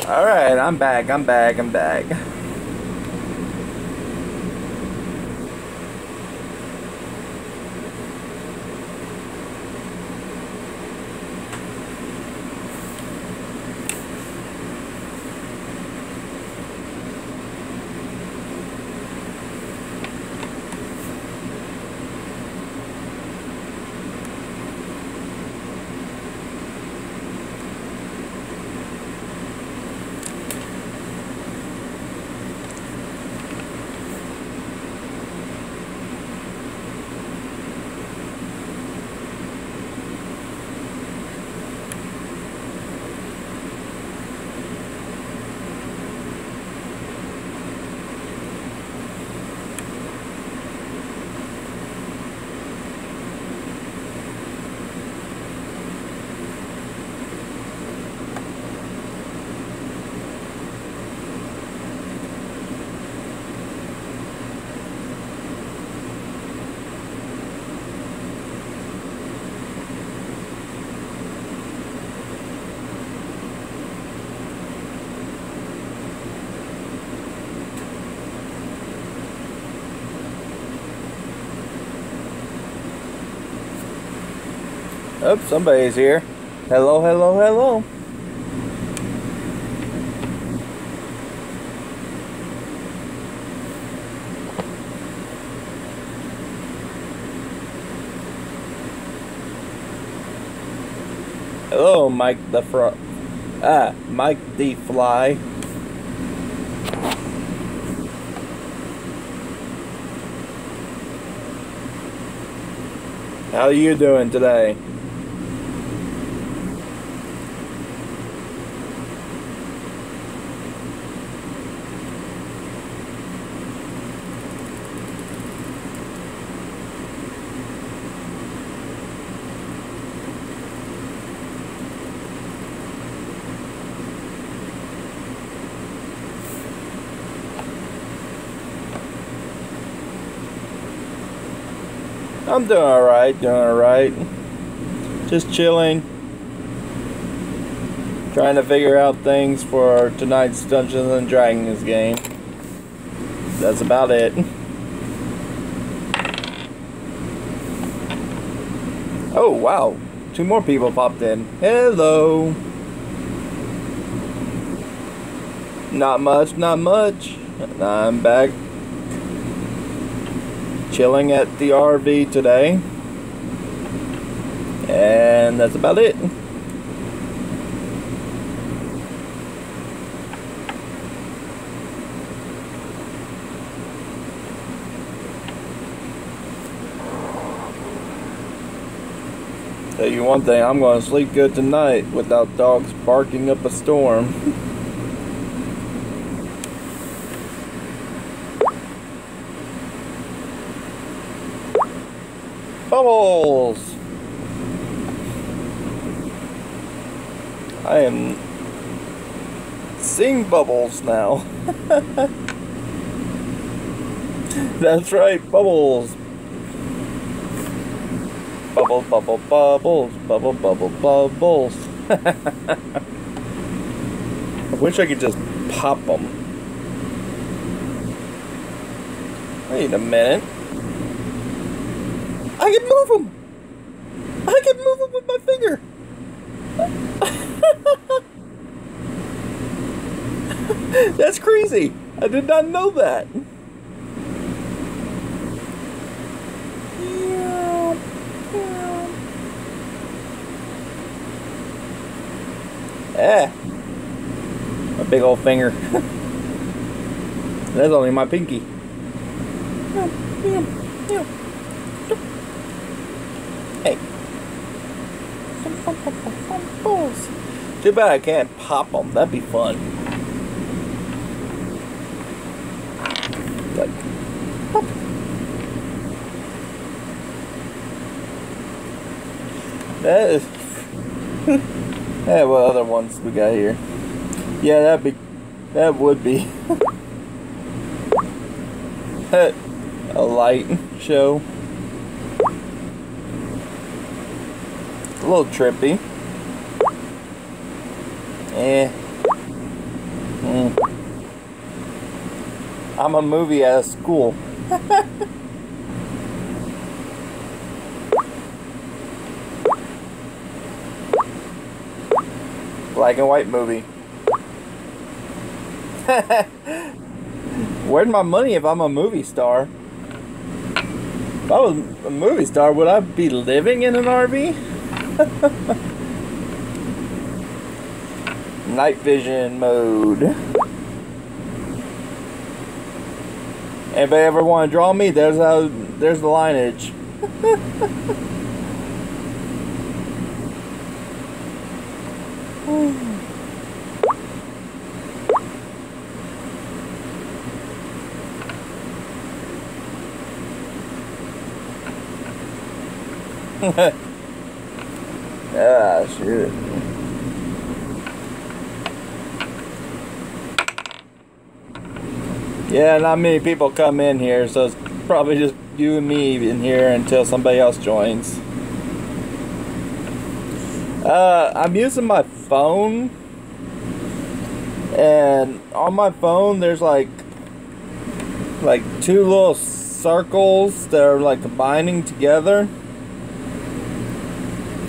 Alright, I'm back. Oh, somebody's here. Hello, hello, hello. Hello, Mike the Mike the Fly. How are you doing today? I'm doing alright, Just chilling. Trying to figure out things for tonight's Dungeons and Dragons game. That's about it. Oh, wow. 2 more people popped in. Hello. Not much. I'm back. Chilling at the RV today, and that's about it. Tell you one thing, I'm gonna sleep good tonight without dogs barking up a storm. Bubbles! I am seeing bubbles now. That's right, bubbles. Bubbles. I wish I could just pop them. Wait a minute. I can move them! I can move them with my finger! That's crazy! I did not know that! My big old finger. That's only my pinky. Hey. Too bad I can't pop them. That'd be fun. Like, pop. That is. Yeah, what other ones we got here? Yeah, that would be a light show. A little trippy. I'm a movie at a school. Black and white movie. Where's my money if I'm a movie star? If I was a movie star, would I be living in an RV? Night vision mode. Anybody ever want to draw me? There's the lineage. Ah, shit. Yeah, not many people come in here, so it's probably just you and me in here until somebody else joins. I'm using my phone, and on my phone there's like two little circles that are like combining together.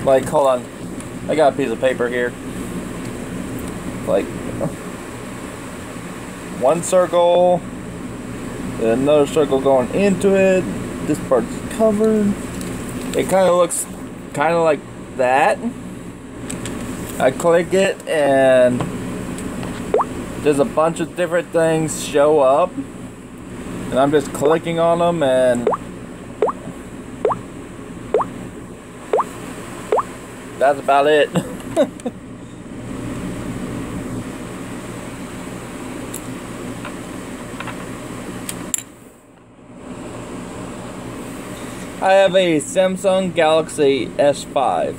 Like, hold on, I got a piece of paper here. Like one circle, and another circle going into it. This part's covered. It kind of looks kind of like that. I click it and there's a bunch of different things show up, and I'm just clicking on them, and that's about it. I have a Samsung Galaxy S5.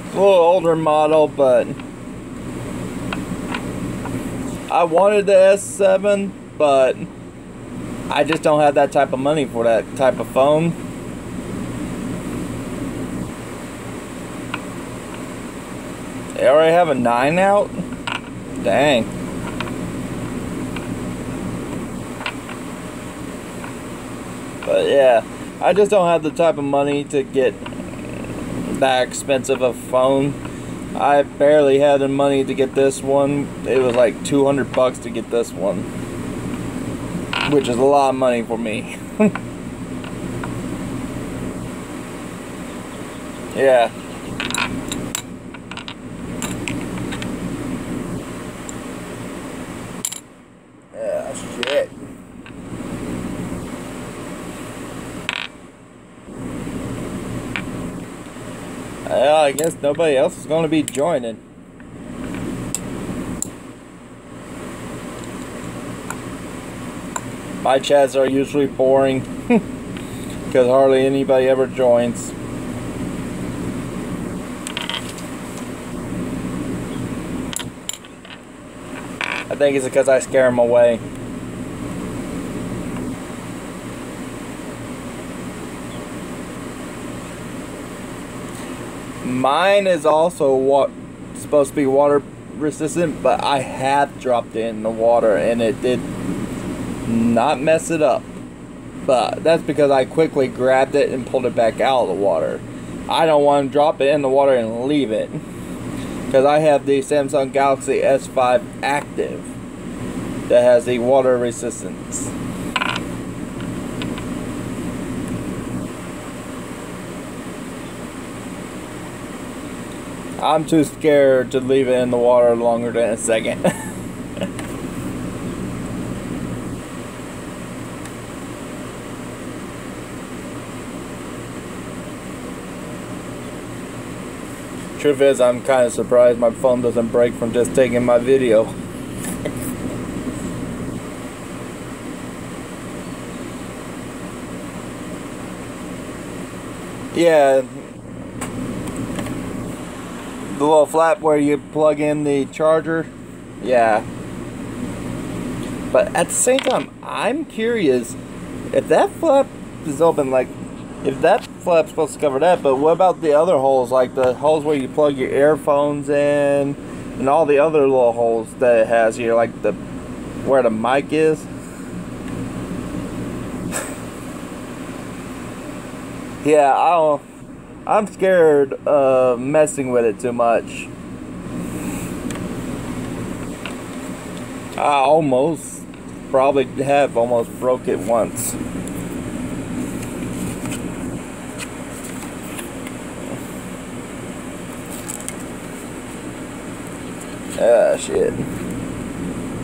A little older model, but I wanted the S7, but I just don't have that type of money for that type of phone. They already have a 9 out? Dang. But yeah, I just don't have the type of money to get that expensive a phone. I barely had the money to get this one. It was like $200 to get this one, which is a lot of money for me. Yeah. Yeah, shit. Well, I guess nobody else is going to be joining. My chats are usually boring because hardly anybody ever joins. I think it's because I scare them away. Mine is also supposed to be water resistant, but I have dropped it in the water and it did not mess it up. But that's because I quickly grabbed it and pulled it back out of the water. I don't want to drop it in the water and leave it, because I have the Samsung Galaxy S5 active that has the water resistance. I'm too scared to leave it in the water longer than a second. Truth is, I'm kind of surprised my phone doesn't break from just taking my video. Yeah, the little flap where you plug in the charger. Yeah. But at the same time, I'm curious, If that flap is open, like, if that flap's supposed to cover that, but what about the other holes, like the holes where you plug your earphones in, and all the other little holes that it has here, like the where the mic is? Yeah, I'm scared of messing with it too much. I almost probably have almost broke it once. Ah, shit.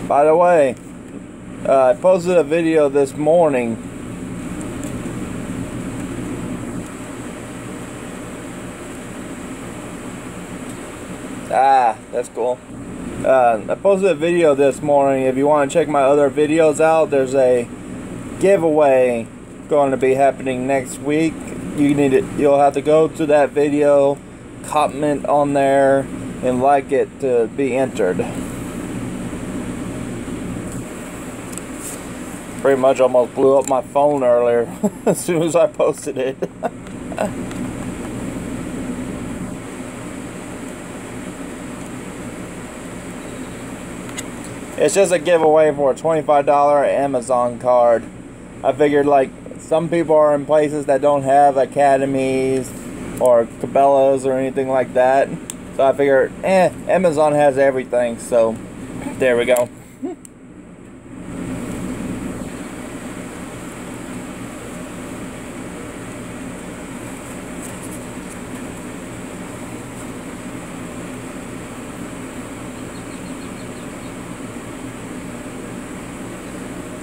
By the way, I posted a video this morning. Ah, that's cool. I posted a video this morning. If you want to check my other videos out, there's a giveaway going to be happening next week. You'll have to go to that video, comment on there, and like it to be entered. Pretty much almost blew up my phone earlier as soon as I posted it. It's just a giveaway for a $25 Amazon card. I figured, like, some people are in places that don't have academies or Cabela's or anything like that. So I figured, Amazon has everything, so there we go.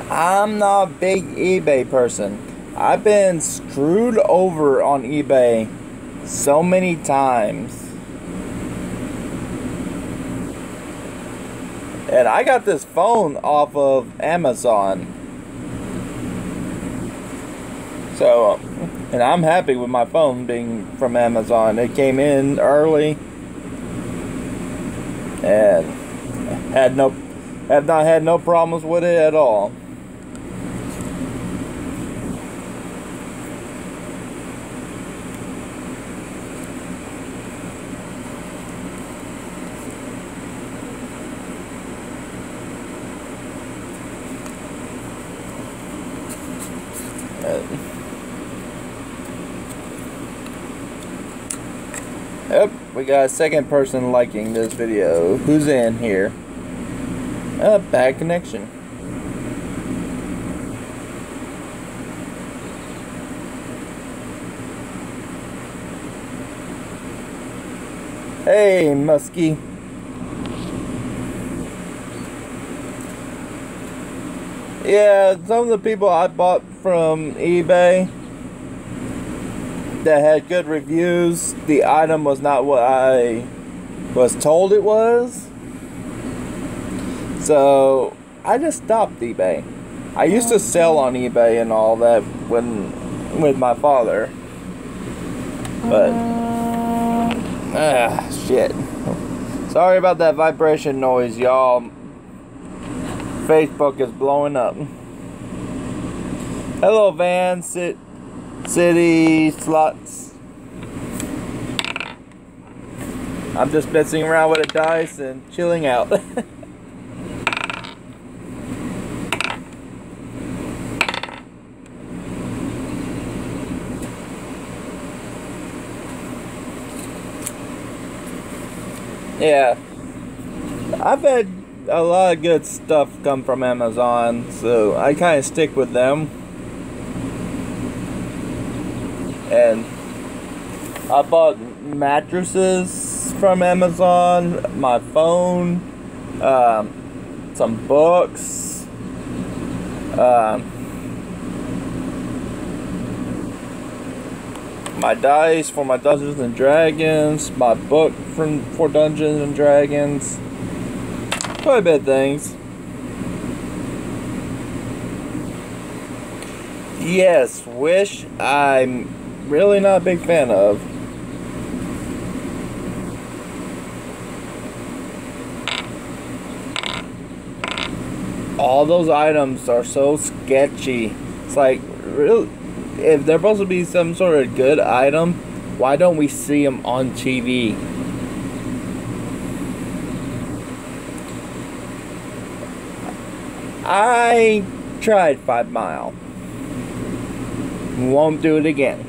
I'm not a big eBay person. I've been screwed over on eBay so many times. And I got this phone off of Amazon. So, and I'm happy with my phone being from Amazon. It came in early. And have not had no problems with it at all. Yep, we got a second person liking this video. Who's in here? Bad connection. Hey, Muskie. Yeah, some of the people I bought from eBay that had good reviews, the item was not what I was told it was. So I just stopped eBay. I used to sell on eBay and all that with my father. But shit. Sorry about that vibration noise, y'all. Facebook is blowing up. Hello, Van City Slots. I'm just messing around with a dice and chilling out. Yeah, I've had a lot of good stuff come from Amazon, so I kind of stick with them. And I bought mattresses from Amazon, my phone, some books, my dice for my Dungeons and Dragons, my book for Dungeons and Dragons, quite a bit of things. Yes, Wish, I'm really not a big fan of. All those items are so sketchy. It's like, really, if they're supposed to be some sort of good item, why don't we see them on TV? I tried 5 Mile. Won't do it again.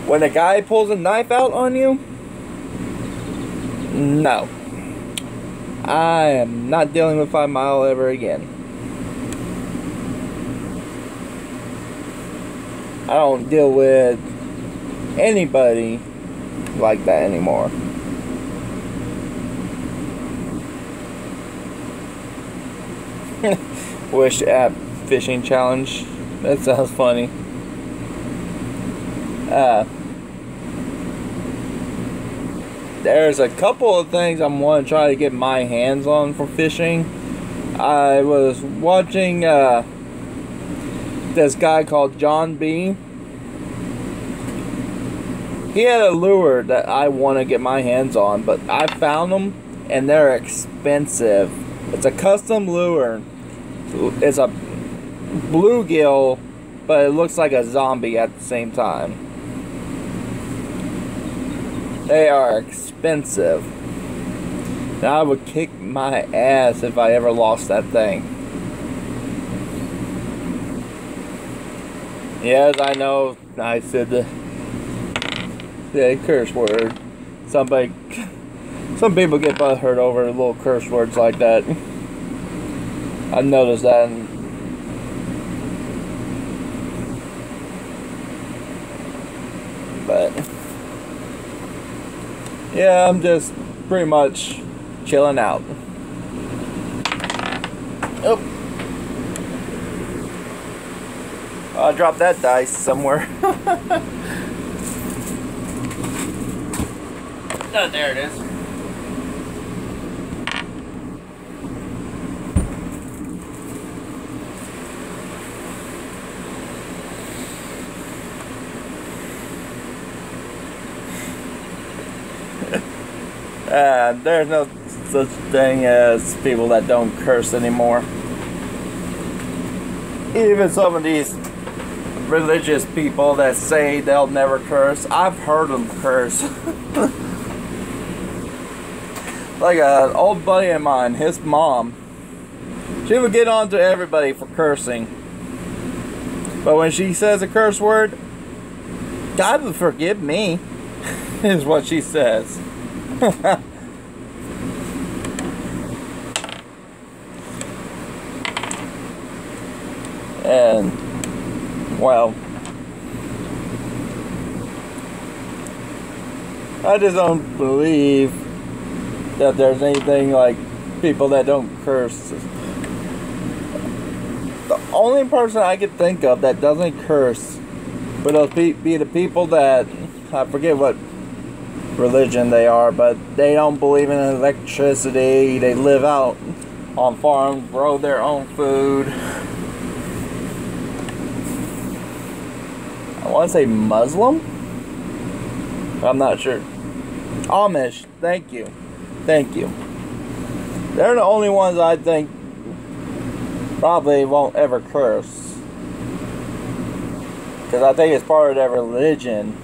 When a guy pulls a knife out on you, no. I am not dealing with 5 Mile ever again. I don't deal with anybody like that anymore. Wish app fishing challenge. That sounds funny. There's a couple of things I'm want to try to get my hands on for fishing. I was watching this guy called John B. He had a lure that I want to get my hands on, but I found them and they're expensive. It's a custom lure. It's a bluegill, but it looks like a zombie at the same time. They are expensive. Now I would kick my ass if I ever lost that thing. Yes, I know I said the curse word. Some people get butthurt over little curse words like that. I've noticed that. But yeah, I'm just pretty much chilling out. Oh, I dropped that dice somewhere. Oh, there it is. There's no such thing as people that don't curse anymore. Even some of these religious people that say they'll never curse, I've heard them curse. Like an old buddy of mine, his mom, she would get on to everybody for cursing. But when she says a curse word, God will forgive me, is what she says. And, well, I just don't believe that there's anything like people that don't curse. The only person I could think of that doesn't curse would be the people that, I forget what religion they are, but they don't believe in electricity. They live out on farms, grow their own food. I want to say Muslim? I'm not sure. Amish, thank you. Thank you. They're the only ones I think probably won't ever curse. Because I think it's part of their religion.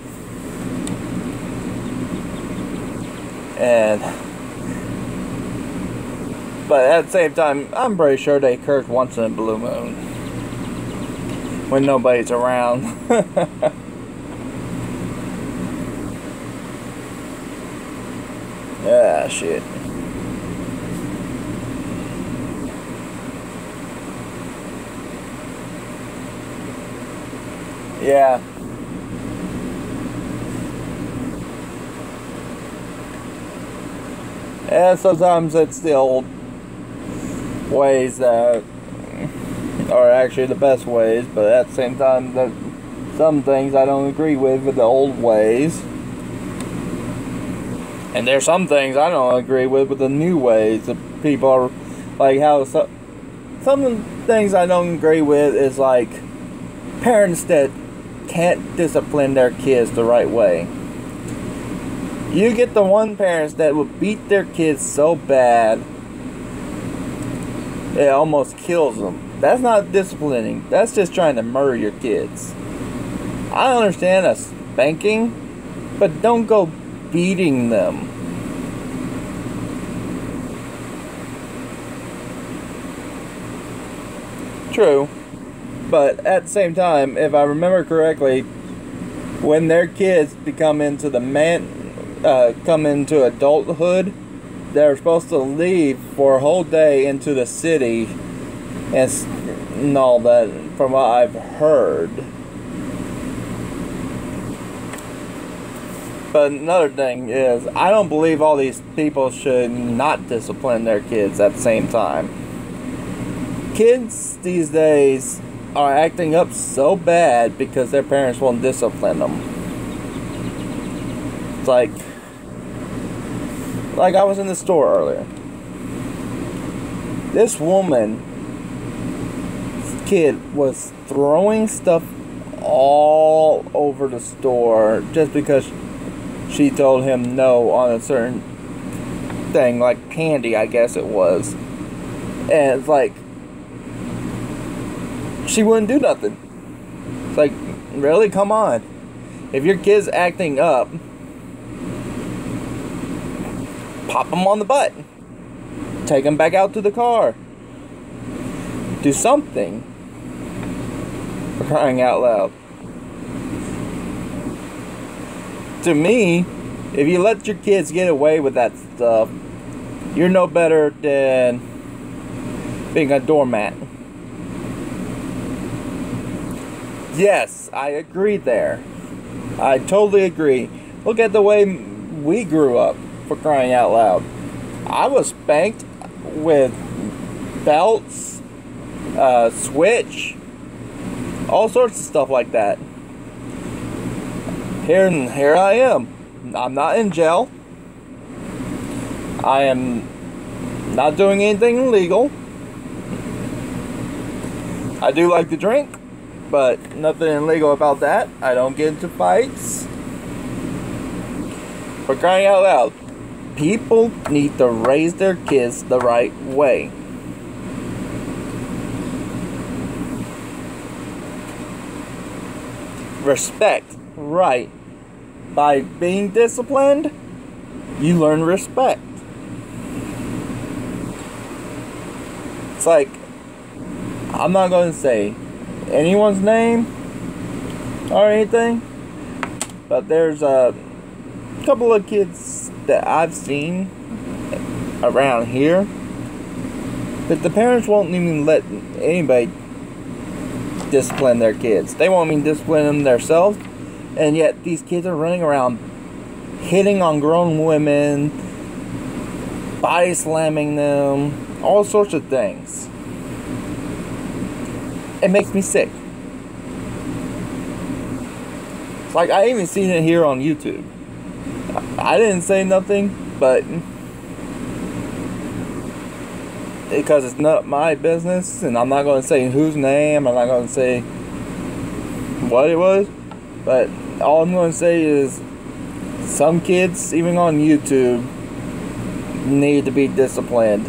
But at the same time, I'm pretty sure they curse once in a blue moon. When nobody's around. Ah, shit. Yeah. And sometimes it's the old ways that are actually the best ways, but at the same time, some things I don't agree with the old ways. And there's some things I don't agree with the new ways. The people are like how some things I don't agree with is like parents that can't discipline their kids the right way. You get the one parents that will beat their kids so bad it almost kills them. That's not disciplining. That's just trying to murder your kids. I understand a spanking, but don't go beating them. True. But at the same time, if I remember correctly, when their kids come into adulthood, they're supposed to leave for a whole day into the city and all that, from what I've heard. But another thing is, I don't believe all these people should not discipline their kids at the same time. Kids these days are acting up so bad because their parents won't discipline them. It's like I was in the store earlier. This woman's kid was throwing stuff all over the store just because she told him no on a certain thing, like candy, I guess it was. And it's like, she wouldn't do nothing. It's like, really? Come on. If your kid's acting up, pop them on the butt. Take them back out to the car. Do something. For crying out loud. To me, if you let your kids get away with that stuff, you're no better than being a doormat. Yes, I agree there. I totally agree. Look at the way we grew up, for crying out loud. I was spanked with belts, switch, all sorts of stuff like that. Here I am. I'm not in jail. I am not doing anything illegal. I do like to drink, but nothing illegal about that. I don't get into fights. For crying out loud, people need to raise their kids the right way. Respect, right. By being disciplined, you learn respect. It's like, I'm not going to say anyone's name or anything, but there's a couple of kids that I've seen around here that the parents won't even let anybody discipline their kids. They won't even discipline them themselves, and yet these kids are running around hitting on grown women, body slamming them, all sorts of things. It makes me sick. It's like, I even seen it here on YouTube. I didn't say nothing, but because it's not my business, and I'm not going to say whose name, I'm not going to say what it was, but all I'm going to say is some kids, even on YouTube, need to be disciplined.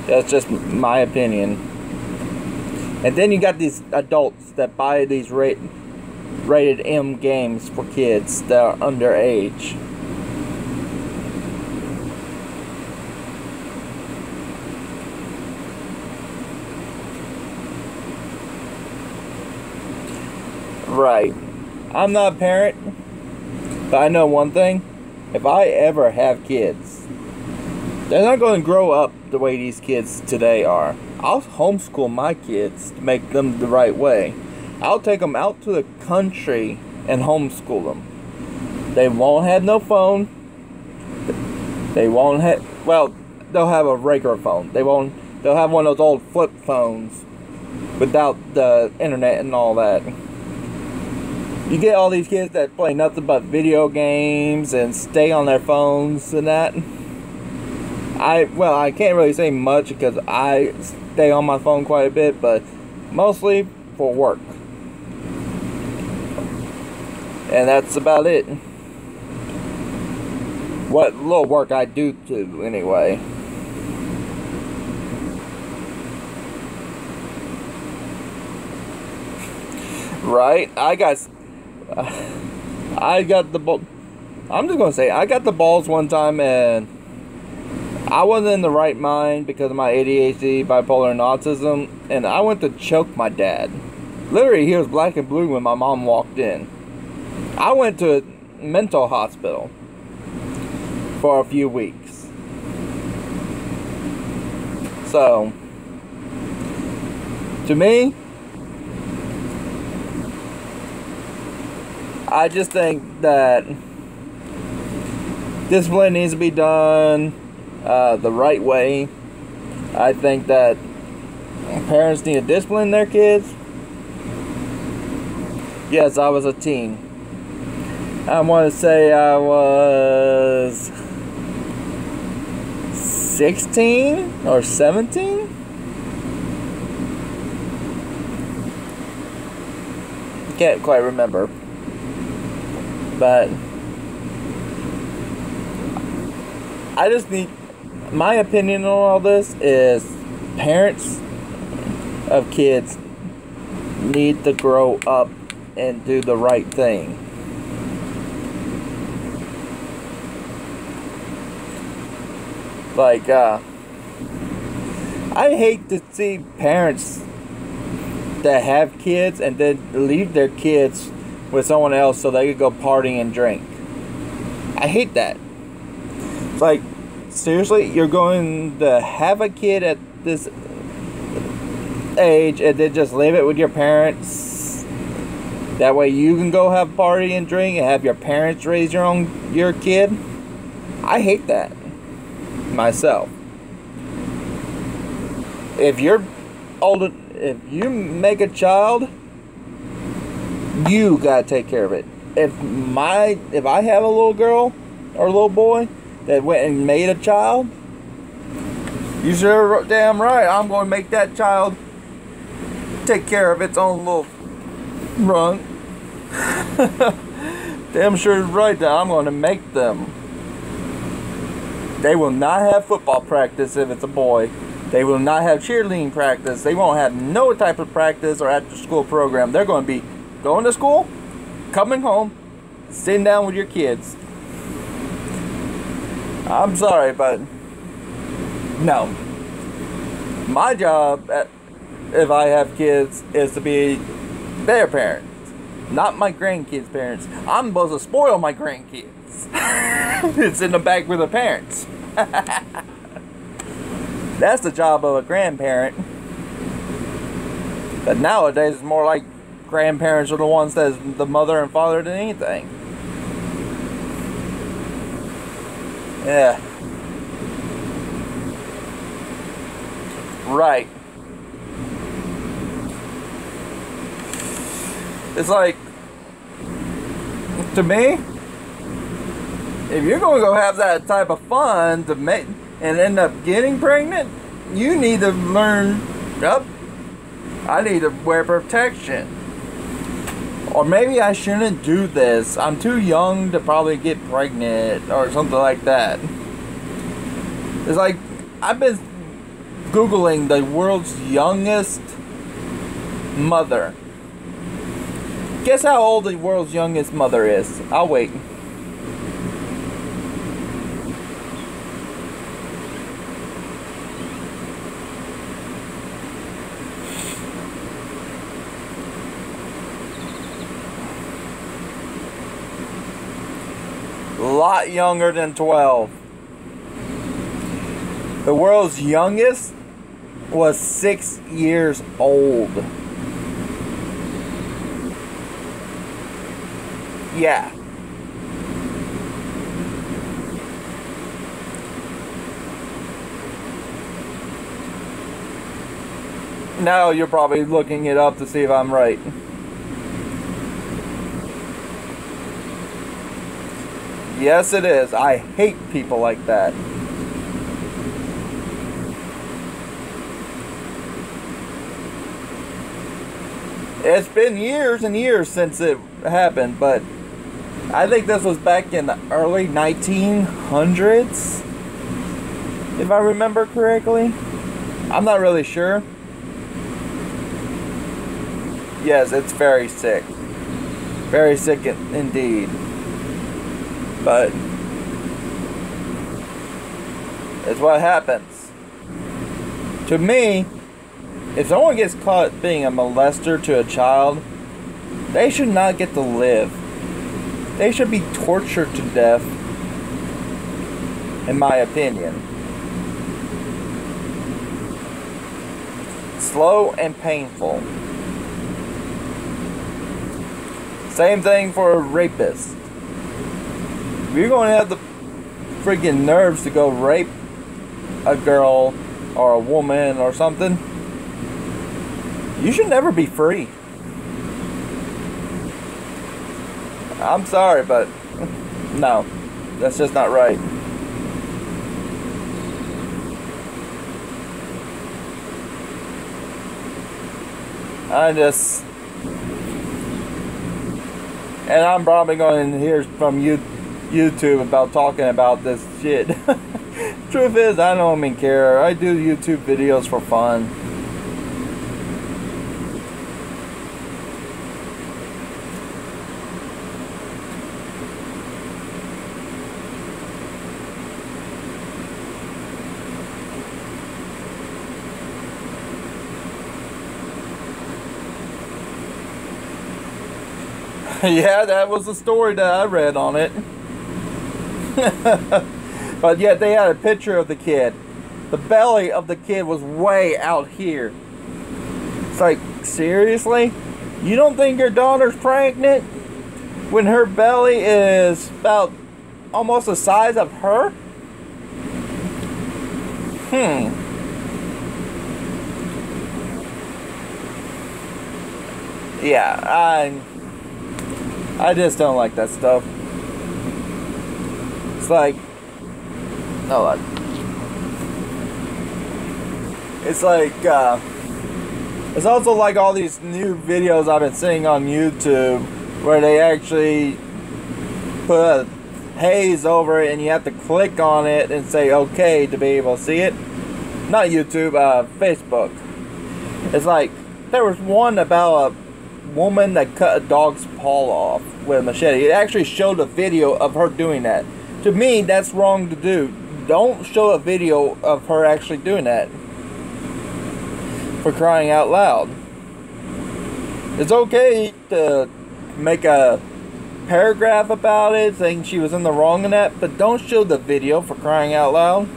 That's just my opinion. And then you got these adults that buy these rated M games for kids that are underage. Right. I'm not a parent, but I know one thing. If I ever have kids, they're not going to grow up the way these kids today are. I'll homeschool my kids to make them the right way. I'll take them out to the country and homeschool them. They won't have no phone. They won't have, well, they'll have a regular phone. They'll have one of those old flip phones without the internet and all that. You get all these kids that play nothing but video games and stay on their phones and that. I can't really say much because I stay on my phone quite a bit, but mostly for work. And that's about it. what little work I do anyway. Right? I got the ball. I'm just gonna say I got the balls one time, and I wasn't in the right mind because of my ADHD, bipolar, and autism, and I went to choke my dad. Literally, he was black and blue when my mom walked in. I went to a mental hospital for a few weeks. So, to me, I just think that discipline needs to be done the right way. I think that parents need to discipline their kids. Yes, I was a teen. I want to say I was 16 or 17. Can't quite remember. But I just need, my opinion on all this is parents of kids need to grow up and do the right thing. Like, I hate to see parents that have kids and then leave their kids with someone else so they could go party and drink. I hate that. It's like, seriously, you're going to have a kid at this age and then just leave it with your parents? That way you can go have a party and drink and have your parents raise your kid? I hate that myself. If you're older, if you make a child, you gotta take care of it. If I have a little girl or a little boy that went and made a child, you sure damn right I'm going to make that child take care of its own little run. Damn sure right that I'm going to make them. They will not have football practice if it's a boy. They will not have cheerleading practice. They won't have no type of practice or after school program. They're going to be going to school, coming home, sitting down with your kids. I'm sorry, but no. My job, if I have kids, is to be their parent, not my grandkids' parents. I'm supposed to spoil my grandkids. It's in the back with the parents. That's the job of a grandparent. But nowadays, it's more like grandparents are the ones that's the mother and father than anything. Yeah. Right. It's like, to me, if you're going to go have that type of fun to make and end up getting pregnant, you need to learn, yep, I need to wear protection. Or maybe I shouldn't do this. I'm too young to probably get pregnant or something like that. It's like, I've been Googling the world's youngest mother. Guess how old the world's youngest mother is? I'll wait. A lot younger than 12. The world's youngest was 6 years old. Yeah. Now you're probably looking it up to see if I'm right. Yes, it is. I hate people like that. It's been years and years since it happened, but I think this was back in the early 1900s, if I remember correctly. I'm not really sure. Yes, it's very sick. Very sick indeed. But it's what happens. To me, if someone gets caught being a molester to a child, they should not get to live. They should be tortured to death, in my opinion. Slow and painful. Same thing for a rapist. If you're going to have the freaking nerves to go rape a girl or a woman or something, you should never be free. I'm sorry, but no, that's just not right. And I'm probably going to hear from YouTube about talking about this shit. Truth is, I don't even care. I do YouTube videos for fun. Yeah, that was the story that I read on it. But yet they had a picture of the kid. The belly of the kid was way out here. It's like, seriously? You don't think your daughter's pregnant when her belly is about almost the size of her? Yeah, I just don't like that stuff. It's like, no, it's like, it's also like all these new videos I've been seeing on YouTube where they actually put a haze over it and you have to click on it and say okay to be able to see it. Not YouTube, Facebook. It's like, there was one about a woman that cut a dog's paw off with a machete. It actually showed a video of her doing that. To me, that's wrong to do. Don't show a video of her actually doing that. For crying out loud. It's okay to make a paragraph about it saying she was in the wrong in that, but don't show the video, for crying out loud.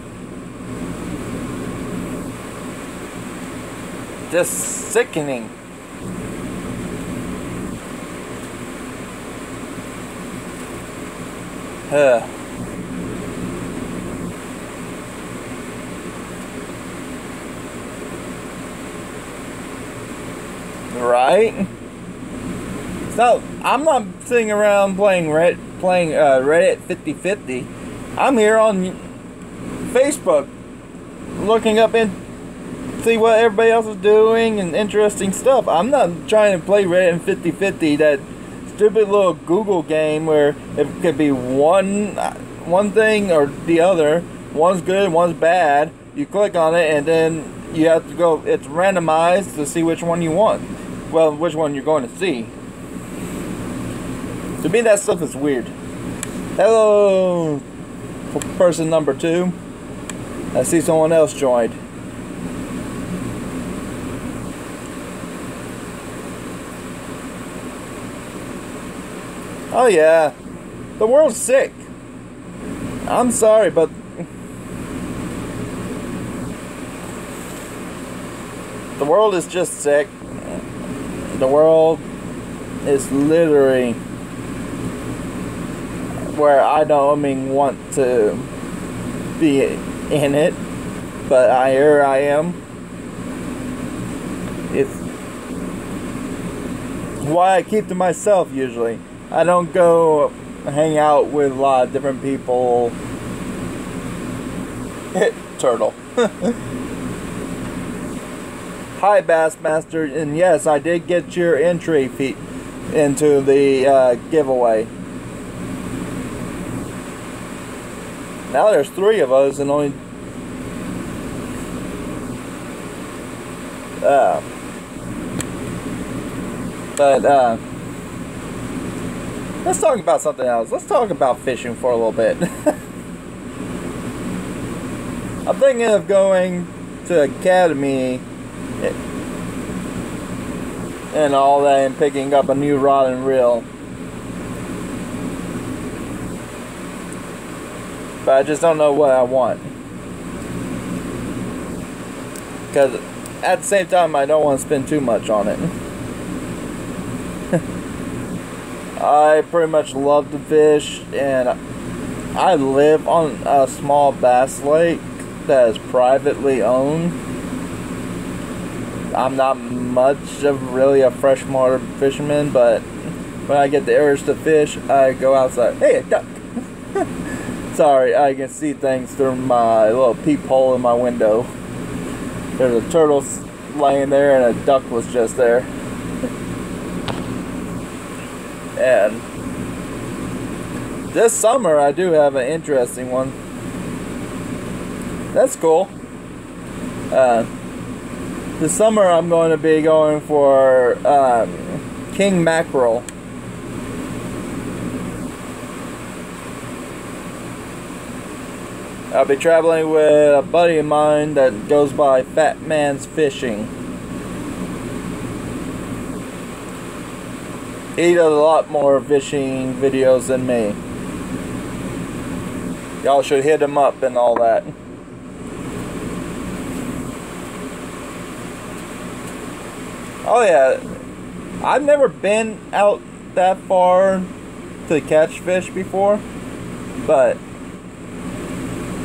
Just sickening. Right? So I'm not sitting around playing Reddit 50/50. I'm here on Facebook looking up and see what everybody else is doing and interesting stuff. I'm not trying to play Reddit 50/50, that stupid little Google game where it could be one thing or the other. One's good, one's bad. You click on it and then you have to go, it's randomized to see which one you want. Well, which one you're going to see. To me, that stuff is weird. Hello, person number 2. I see someone else joined. Oh yeah, the world's sick. I'm sorry, but the world is just sick. The world is literally where I don't want to be in it, but here I am. It's why I keep to myself usually. I don't go hang out with a lot of different people. Turtle. Hi, Bassmaster, and yes, I did get your entry into the giveaway. Now there's 3 of us and only but let's talk about something else. Let's talk about fishing for a little bit. I'm thinking of going to Academy and all that and picking up a new rod and reel. But I just don't know what I want. Because at the same time, I don't want to spend too much on it. I pretty much love to fish, and I live on a small bass lake that is privately owned. I'm not much of really a freshwater fisherman, but when I get the urge to fish, I go outside. Hey, a duck! Sorry, I can see things through my little peephole in my window. There's a turtle laying there and a duck was just there. And this summer I do have an interesting one. That's cool. This summer I'm going to be going for king mackerel. I'll be traveling with a buddy of mine that goes by Fat Man's Fishing. He does a lot more fishing videos than me. Y'all should hit him up and all that. Oh yeah, I've never been out that far to catch fish before, but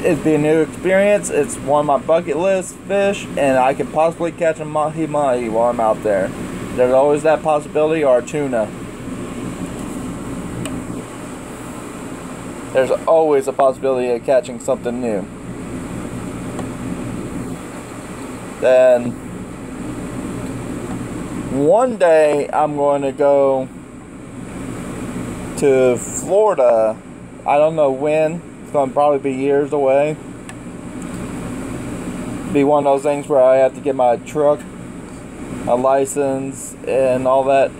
it'd be a new experience. It's one of my bucket list fish, and I could possibly catch a mahi-mahi while I'm out there. There's always that possibility, or a tuna. There's always a possibility of catching something new. Then one day I'm going to go to Florida. I don't know when. It's going to probably be years away. Be one of those things where I have to get my truck, a license, and all that,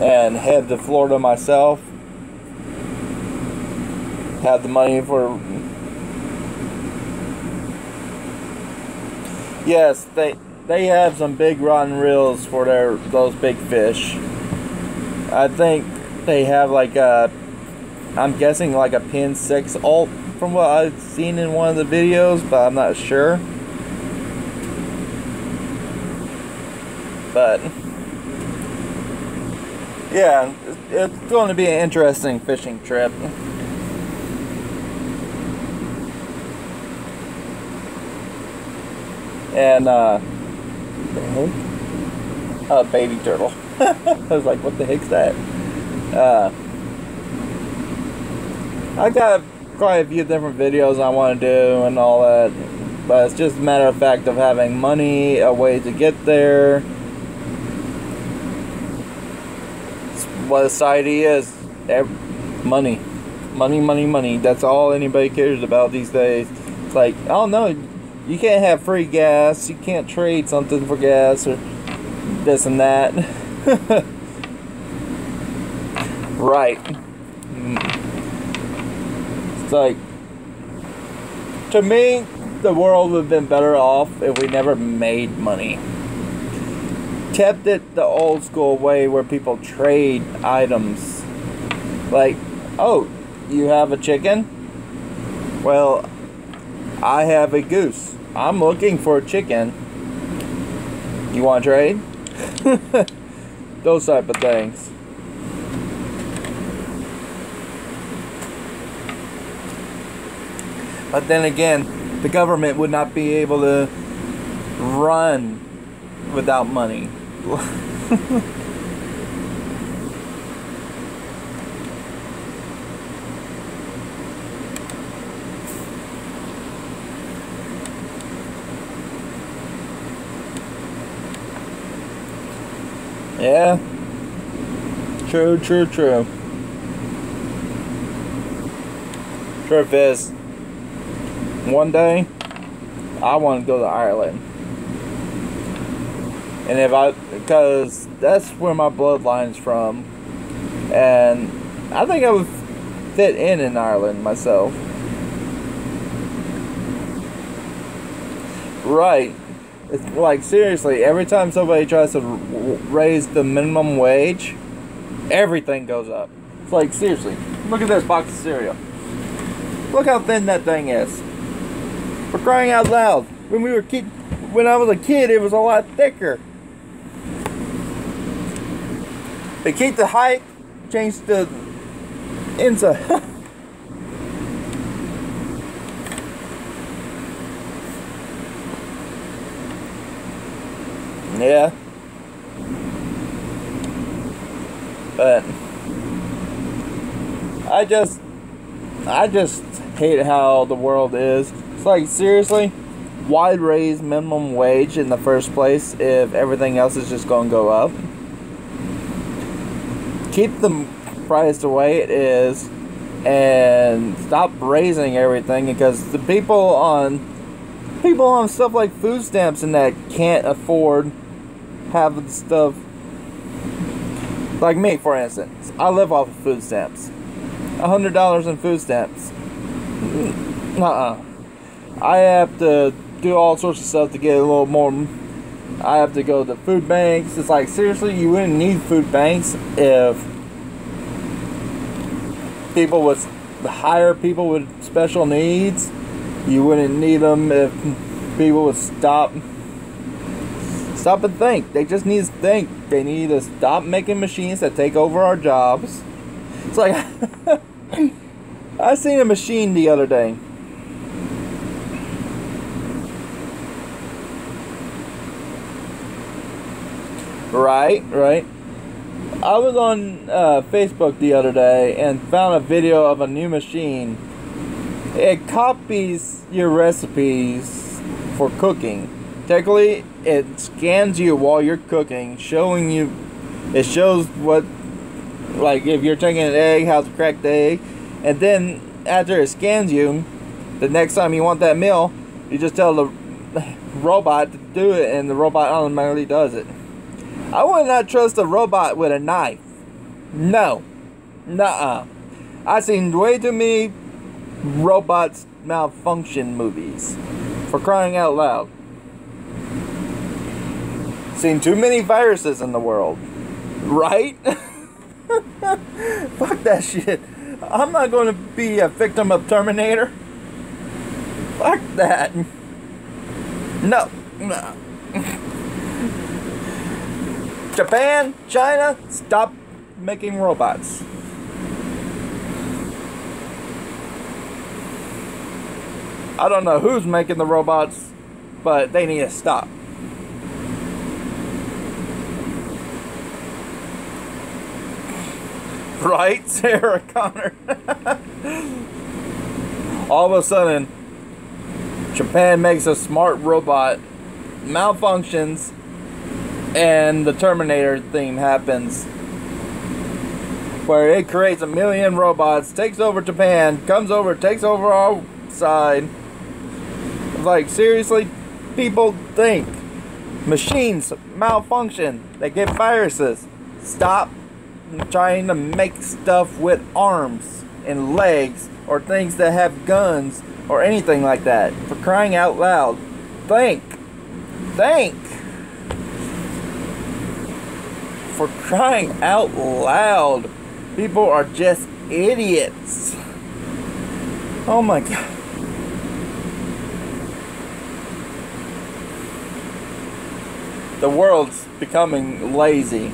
and head to Florida myself. Have the money for... Yes, they have some big rod and reels for those big fish. I think they have like a, I'm guessing like a pin 6 alt from what I've seen in one of the videos, but I'm not sure. But yeah, it's going to be an interesting fishing trip. And the heck? A baby turtle. I was like, what the heck's that? I got quite a few different videos I want to do and all that, but it's just a matter of fact of having money, a way to get there. It's what society is. Money. Money, money, money. That's all anybody cares about these days. It's like, oh no, you can't have free gas, you can't trade something for gas, or this and that. Right. It's like, to me, the world would have been better off if we never made money. Kept it the old school way where people trade items. Like, oh, you have a chicken? Well, I have a goose. I'm looking for a chicken. You want to trade? Those type of things. But then again, the government would not be able to run without money. Yeah. True, true, true. Truth is, one day, I want to go to Ireland. And because that's where my bloodline's from. And I think I would fit in Ireland myself. Right. It's like, seriously, every time somebody tries to raise the minimum wage, everything goes up. It's like, seriously, look at this box of cereal. Look how thin that thing is. For crying out loud. When I was a kid, it was a lot thicker. They keep the height, change the inside. Yeah. But I just hate how the world is. It's like, seriously, why raise minimum wage in the first place if everything else is just going to go up? Keep the price the way it is and stop raising everything, because the people on stuff like food stamps and that can't afford having stuff. Like me, for instance, I live off of food stamps. $100 in food stamps. I have to do all sorts of stuff to get a little more. I have to go to food banks. It's like, seriously, you wouldn't need food banks if people with people with special needs. You wouldn't need them if people would stop and think. They just need to think. They need to stop making machines that take over our jobs. It's like, I seen a machine the other day. Right. I was on Facebook the other day and found a video of a new machine. It copies your recipes for cooking. Technically, it scans you while you're cooking, showing you. It shows what, like, if you're taking an egg, how to crack the egg, and then after it scans you, the next time you want that meal, you just tell the robot to do it, and the robot automatically does it. I would not trust a robot with a knife. No. Nuh-uh. I've seen way too many robots malfunction movies. For crying out loud. Seen too many viruses in the world. Right? Fuck that shit. I'm not going to be a victim of Terminator. Fuck that. No. Japan, China, stop making robots. I don't know who's making the robots, but they need to stop. Right, Sarah Connor? All of a sudden, Japan makes a smart robot, malfunctions, and the Terminator theme happens, where it creates 1 million robots, takes over Japan, comes over, takes over our side. Like, seriously, people think. Machines malfunction. They get viruses. Stop trying to make stuff with arms and legs, or things that have guns, or anything like that. For crying out loud. Think. For crying out loud. People are just idiots. Oh my God. The world's becoming lazy.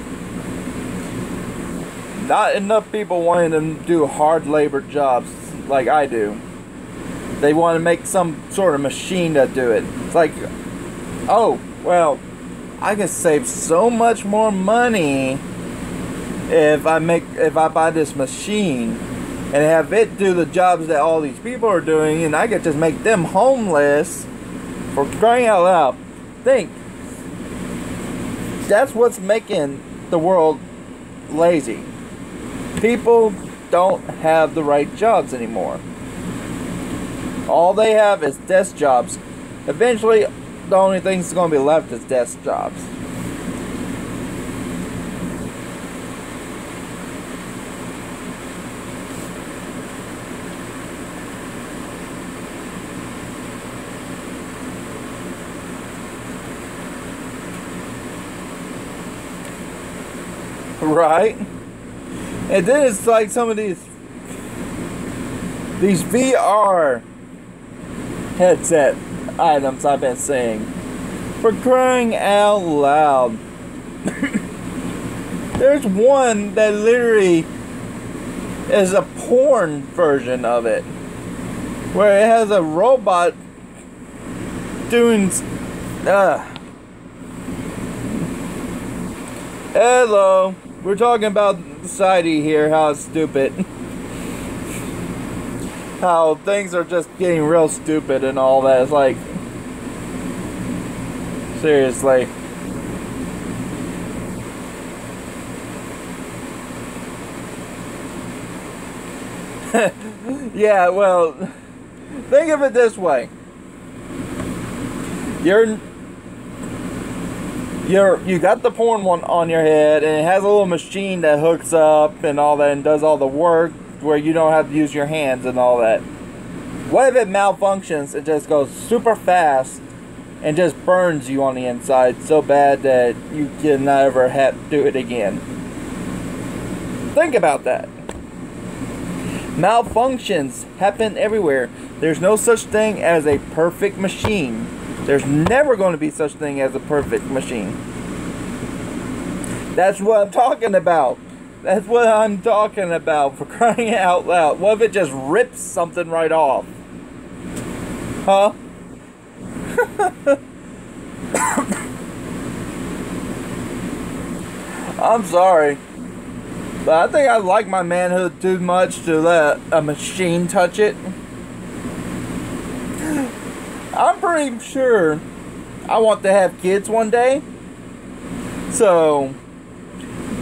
Not enough people wanting to do hard labor jobs like I do. They want to make some sort of machine to do it. It's like, oh, well, I can save so much more money if I buy this machine and have it do the jobs that all these people are doing, and I could just make them homeless. For crying out loud. Think. That's what's making the world lazy. People don't have the right jobs anymore. All they have is desk jobs. Eventually, the only thing that's going to be left is desk jobs. Right? And then it's like some of these VR headset items I've been seeing. For crying out loud. There's one that literally is a porn version of it, where it has a robot doing hello. We're talking about society here, how it's stupid. How things are just getting real stupid and all that. It's like, seriously. Yeah, well, think of it this way. You got the porn one on your head, and it has a little machine that hooks up and all that and does all the work where you don't have to use your hands and all that. What if it malfunctions and just goes super fast and just burns you on the inside so bad that you can never have to do it again? Think about that. Malfunctions happen everywhere. There's no such thing as a perfect machine. There's never going to be such thing as a perfect machine. That's what I'm talking about. That's what I'm talking about, for crying out loud. What if it just rips something right off? Huh? I'm sorry, but I think I like my manhood too much to let a machine touch it. I'm pretty sure I want to have kids one day, so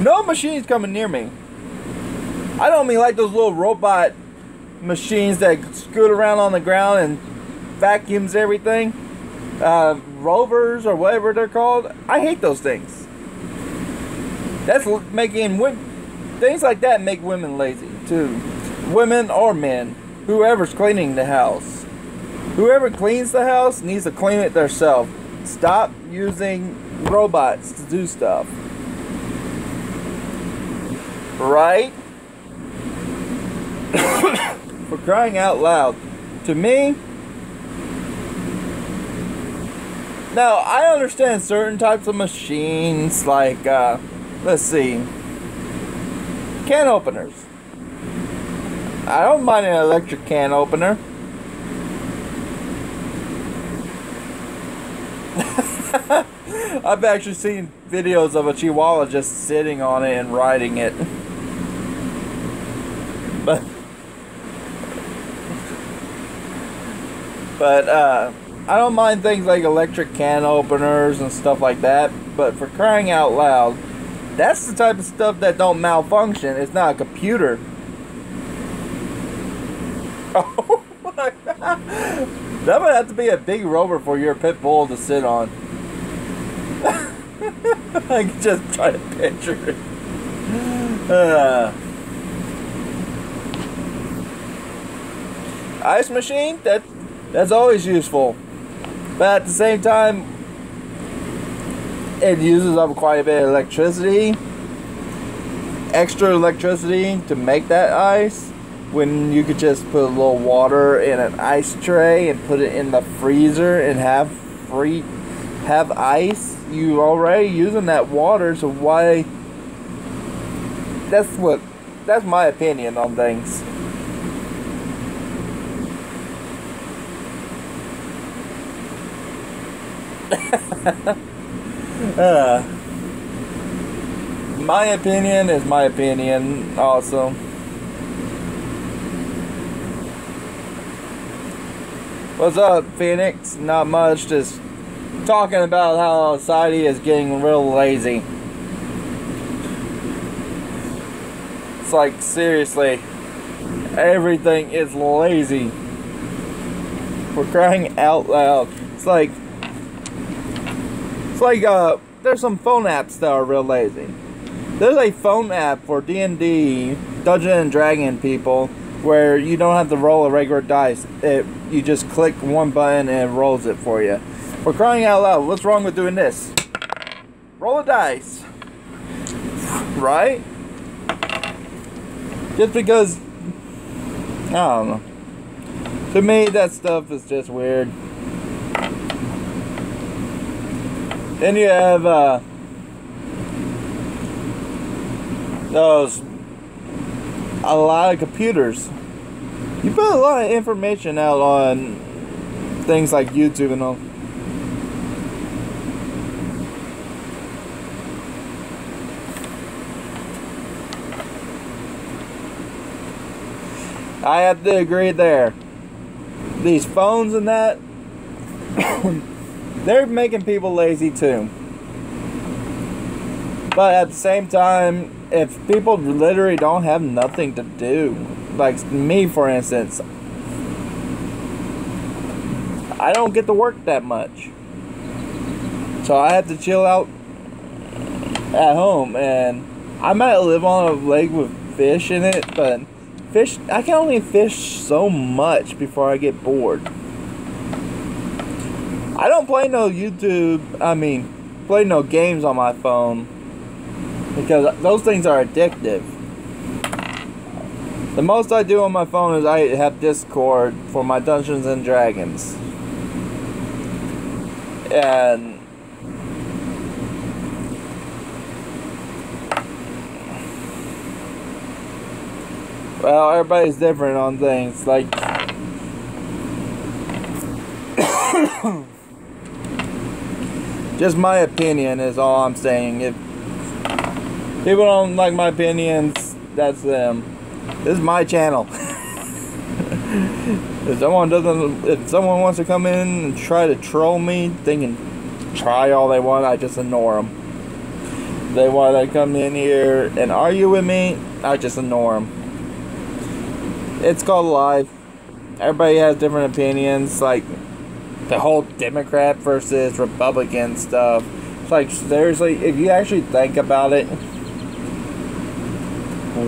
no machine's coming near me. I don't mean like those little robot machines that scoot around on the ground and vacuums everything. Rovers or whatever they're called. I hate those things. That's making things like that make women lazy too. Women or men, whoever's cleaning the house. Whoever cleans the house needs to clean it themselves. Stop using robots to do stuff. Right? For crying out loud. To me, now I understand certain types of machines like, let's see, can openers. I don't mind an electric can opener. I've actually seen videos of a Chihuahua just sitting on it and riding it. But I don't mind things like electric can openers and stuff like that. But for crying out loud, that's the type of stuff that don't malfunction. It's not a computer. Oh my God. That would have to be a big rover for your pit bull to sit on. I can just try to picture it. Ice machine, that's always useful. But at the same time, it uses up quite a bit of electricity. Extra electricity to make that ice, when you could just put a little water in an ice tray and put it in the freezer and have ice. You already using that water, so why? That's my opinion on things. My opinion is my opinion also. What's up, Phoenix? Not much, just talking about how society is getting real lazy. It's like, seriously, everything is lazy. For crying out loud. It's like there's some phone apps that are real lazy. There's a phone app for D&D, Dungeons and Dragon people, where you don't have to roll a regular dice. You just click one button and it rolls it for you. For crying out loud, what's wrong with doing this? Roll a dice. Right? Just because, I don't know. To me, that stuff is just weird. Then you have a lot of computers. You put a lot of information out on things like YouTube and all. I have to agree there. These phones and that, they're making people lazy too. But at the same time, if people literally don't have nothing to do, like me for instance, I don't get to work that much. So I have to chill out at home, and I might live on a lake with fish in it, but I can only fish so much before I get bored. I don't play no play no games on my phone, because those things are addictive. The most I do on my phone is I have Discord for my Dungeons and Dragons. And well, everybody's different on things. Like, just my opinion is all I'm saying. If people don't like my opinions, that's them. This is my channel. If someone wants to come in and try to troll me, they can try all they want. I just ignore them. If they want to come in here and argue with me, I just ignore them. It's called life. Everybody has different opinions. Like the whole Democrat versus Republican stuff. It's like, seriously, if you actually think about it,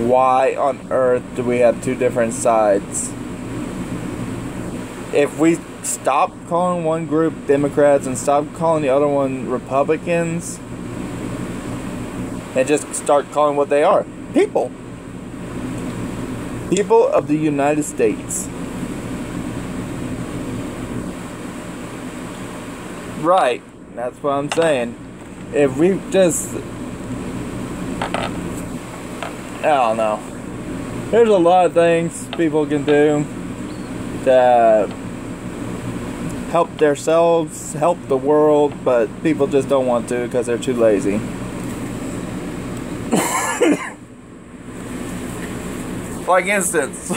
why on earth do we have two different sides? If we stop calling one group Democrats and stop calling the other one Republicans, and just start calling what they are, people of the United States. Right, that's what I'm saying. If we just, I don't know. There's a lot of things people can do to help themselves, help the world, but people just don't want to because they're too lazy. Like instance,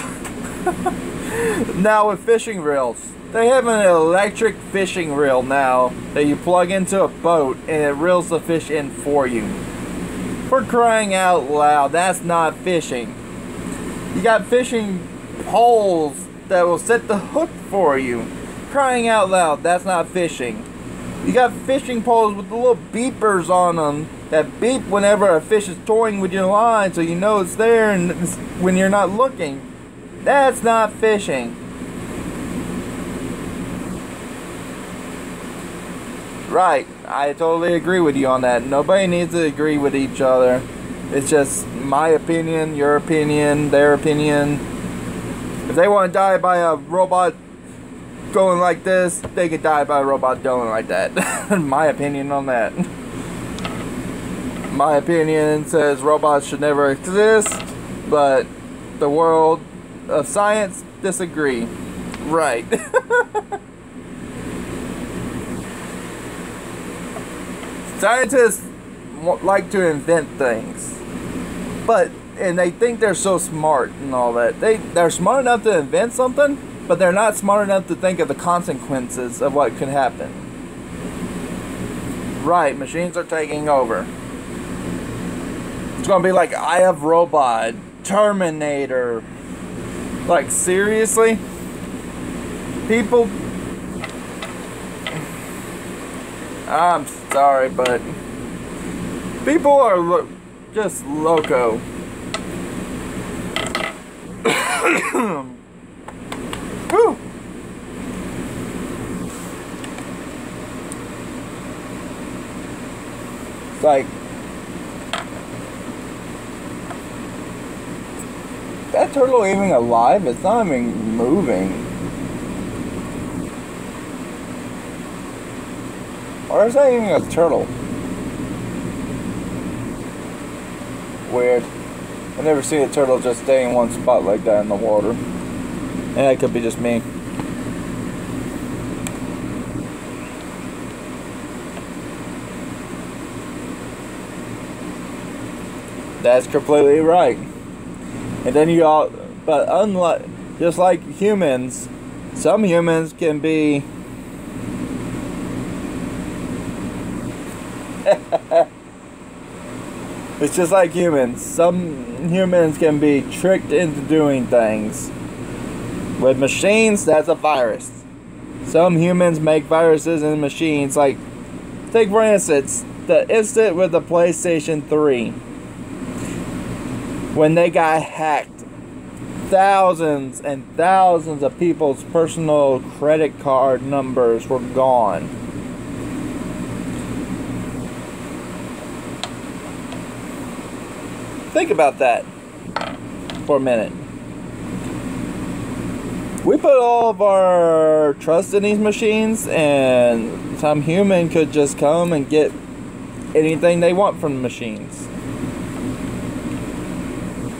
now with fishing reels, they have an electric fishing reel now that you plug into a boat and it reels the fish in for you. For crying out loud, that's not fishing. You got fishing poles that will set the hook for you. Crying out loud, that's not fishing. You got fishing poles with the little beepers on them that beep whenever a fish is toying with your line, so you know it's there and it's when you're not looking. That's not fishing. Right, I totally agree with you on that. Nobody needs to agree with each other. It's just my opinion, your opinion, their opinion. If they want to die by a robot going like this, they could die by a robot going like that. My opinion on that. My opinion says robots should never exist, but the world of science disagree. Right. Scientists like to invent things, and they think they're so smart and all that. They're smart enough to invent something, but they're not smart enough to think of the consequences of what could happen. Right, machines are taking over. It's gonna be like I Have Robot, Terminator. Like, seriously? People I'm sorry, but people are just loco. Whew. It's like, that turtle even alive? It's not even moving. Or is that even a turtle? Weird. I've never seen a turtle just stay in one spot like that in the water. And that could be just me. That's completely right. And then you all, but unlike, just like humans, some humans can be it's just like humans. Some humans can be tricked into doing things. With machines, that's a virus. Some humans make viruses in machines. Like, take for instance, the incident with the PlayStation 3. When they got hacked, thousands and thousands of people's personal credit card numbers were gone. Think about that for a minute. We put all of our trust in these machines, and some human could just come and get anything they want from the machines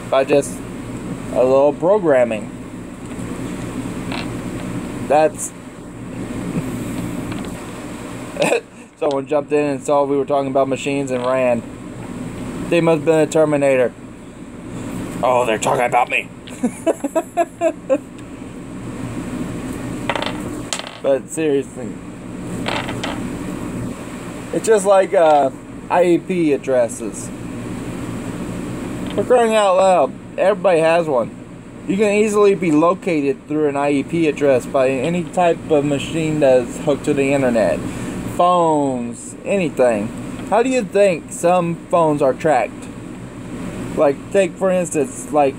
by just a little programming. That's someone jumped in and saw we were talking about machines and ran. They must have been a Terminator. Oh, they're talking about me. But seriously, it's just like IEP addresses. For crying out loud, everybody has one. You can easily be located through an IEP address by any type of machine that's hooked to the internet. Phones, anything. How do you think some phones are tracked? Like, take for instance, like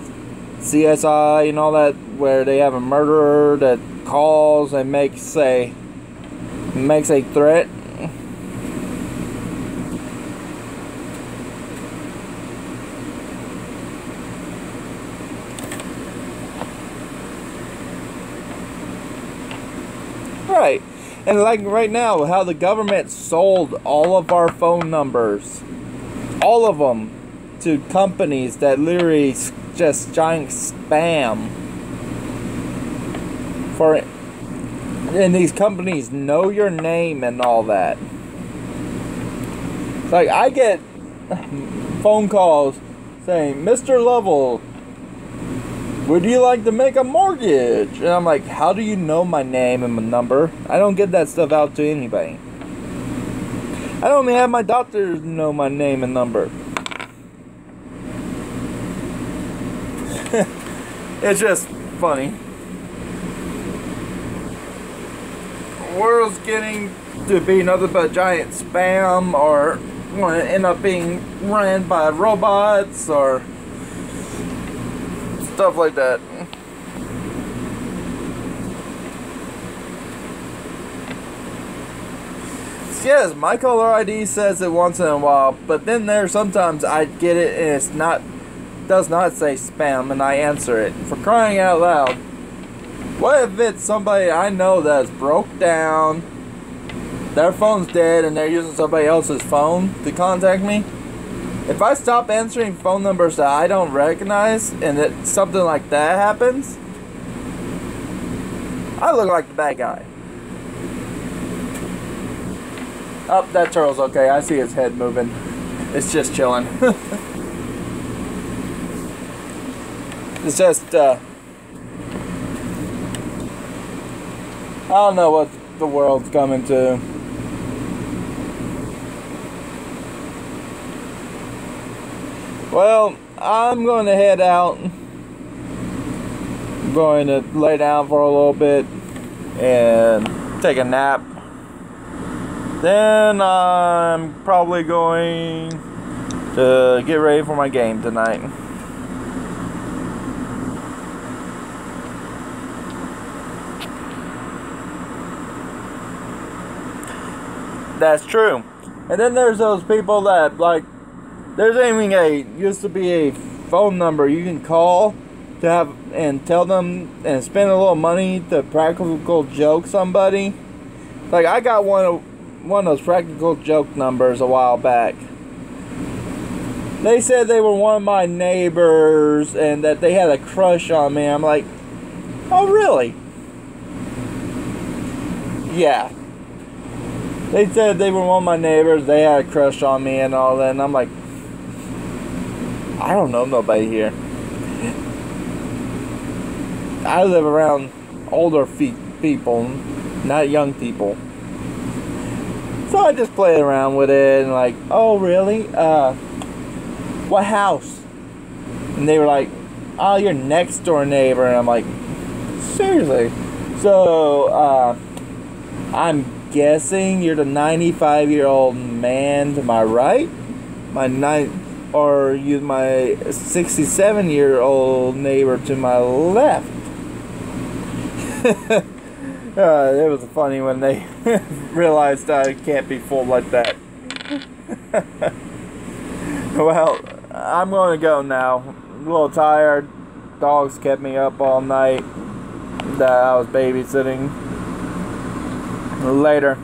CSI and all that, where they have a murderer that calls and makes a threat. Right. And like right now, how the government sold all of our phone numbers, all of them, to companies that literally just giant spam. And these companies know your name and all that. It's like, I get phone calls saying, Mr. Lovell, would you like to make a mortgage? And I'm like, how do you know my name and my number? I don't get that stuff out to anybody. I don't even have my doctors know my name and number. It's just funny. The world's getting to be nothing but giant spam, or going to end up being ran by robots, or stuff like that. Yes, my caller ID says it once in a while, but then there's sometimes I get it and it's not, does not say spam, and I answer it. For crying out loud, what if it's somebody I know that's broke down, their phone's dead, and they're using somebody else's phone to contact me? If I stop answering phone numbers that I don't recognize, and that something like that happens, I look like the bad guy. Oh, that turtle's okay. I see its head moving. It's just chilling. It's just, I don't know what the world's coming to. Well, I'm going to head out. I'm going to lay down for a little bit and take a nap. Then I'm probably going to get ready for my game tonight. That's true. And then there's those people that, like, there's even used to be a phone number you can call to have and tell them and spend a little money to practical joke somebody. Like, I got one of those practical joke numbers a while back. They said they were one of my neighbors and that they had a crush on me. I'm like, oh really? Yeah. They said they were one of my neighbors, they had a crush on me and all that, and I'm like, I don't know nobody here. I live around older people, not young people. So I just played around with it and like, oh really? What house? And they were like, oh, your next door neighbor. And I'm like, seriously? So, I'm guessing you're the 95-year-old man to my right? Or you my 67-year-old neighbor to my left? It was funny when they realized I can't be fooled like that. Well, I'm going to go now. I'm a little tired. Dogs kept me up all night that I was babysitting. Later.